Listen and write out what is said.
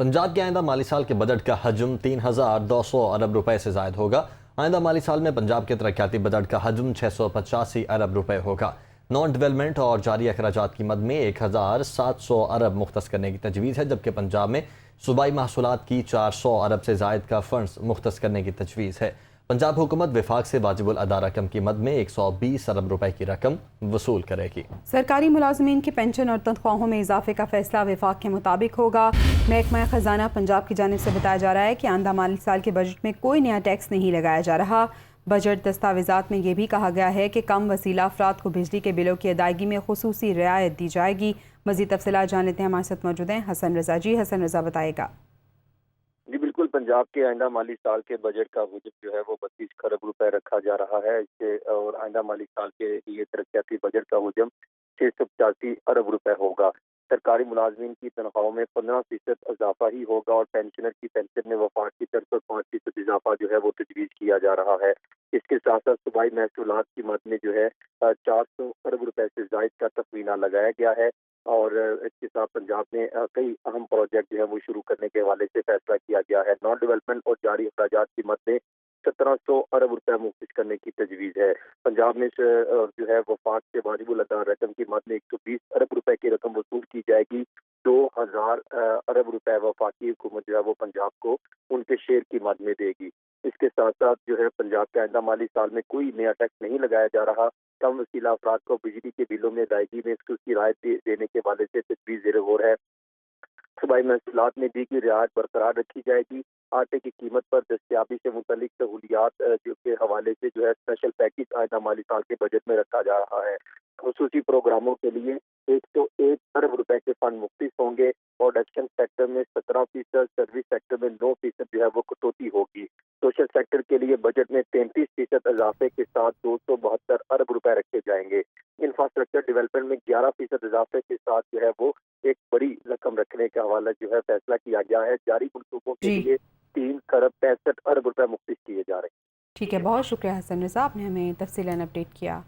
पंजाब के आइंदा माली साल के बजट का हजम 3,200 अरब रुपए से ज़ायद होगा। आइंदा माली साल में पंजाब के तरक्याती बजट का हजम 685 अरब रुपए होगा। नॉन डेवलपमेंट और जारी अखराजात की मद में 1,700 अरब मुख्तस करने की तजवीज़ है, जबकि पंजाब में सूबाई महसूलात की 400 अरब से ज़ायद का फंड्स मुख्तस करने की तजवीज़ है। पंजाब हुकूमत विफाक से वाजिबुल अदा रकम की मद में 120 अरब रुपए की रकम वसूल करेगी। सरकारी मुलाजमीन की पेंशन और तनख्वाहों में इजाफे का फैसला विफाक के मुताबिक होगा। महकमा खजाना पंजाब की जानिब से बताया जा रहा है कि आइंदा माली साल के बजट में कोई नया टैक्स नहीं लगाया जा रहा। बजट दस्तावेजात में ये भी कहा गया है कि कम वसीला अफराद को बिजली के बिलों की अदायगी में खुसूसी रियायत दी जाएगी। मज़ीद तफसीलात जान लेते हैं, हमारे साथ मौजूद हैं हसन रज़ा। जी हसन रज़ा, बताएगा। जी बिल्कुल, पंजाब के आइंदा माली साल के बजट का हजम जो है वो 32 खरब रुपए रखा जा रहा है। इसके और आइंदा माली साल के लिए तरक्याती बजट का हजम 685 अरब रुपए होगा। सरकारी मुलाजमीन की तनख्वाहों में 15% इजाफा ही होगा और पेंशनर की पेंशन में वफाक की दर पर 5% इजाफा जो है वो तजवीज़ किया जा रहा है। इसके साथ साथ सूबाई महसूलात की मद में जो है 400 अरब रुपए से जायद का तखमीना लगाया गया है और इसके साथ पंजाब में कई अहम प्रोजेक्ट जो है वो शुरू करने के हवाले से फैसला किया गया है। नॉन डेवलपमेंट और जारी अखराजात की मद में 1700 अरब रुपए मुख्तस करने की तजवीज़ है। पंजाब में जो है वफाक से वाजिबुल अदा रकम की मद में 120 अरब रुपए की रकम वसूल की जाएगी। 2000 अरब रुपए वफाकी हुकूमत जो है वो पंजाब को उनके शेयर की मद में देगी। इसके साथ साथ जो है पंजाब के आइंदा माली साल में कोई नया टैक्स नहीं लगाया जा रहा। कम वसीला अफराद को बिजली के बिलों में अदायगी में खुसूसी राहत देने के हवाले से तजवीज़ ज़ेर गौर है। सूबाई महसूलात में दी गई रियायत बरकरार रखी जाएगी। आटे की कीमत पर दस्तियाबी से मुतल्लिक सहूलियात जो के हवाले से जो है स्पेशल पैकेज आइंदा माली साल के बजट में रखा जा रहा है। खुसूसी प्रोग्रामों के लिए 101 अरब रुपए के फंड मुख्तस होंगे। प्रोडक्शन सेक्टर में 17%, सर्विस सेक्टर में 9% जो है वो कटौती होगी। सोशल सेक्टर के लिए बजट में 33% इजाफे के साथ 272 अरब रुपए रखे जाएंगे। इंफ्रास्ट्रक्चर डेवलपमेंट में 11% इजाफे के साथ जो है वो एक बड़ी रकम रखने का हवाला जो है फैसला किया गया है। जारी मनसूबों के लिए 3 खरब 65 अरब रुपए मुख्तस किए जा रहे हैं। ठीक है, बहुत शुक्रिया हसन रज़ा, आपने हमें तफसीलन अपडेट किया।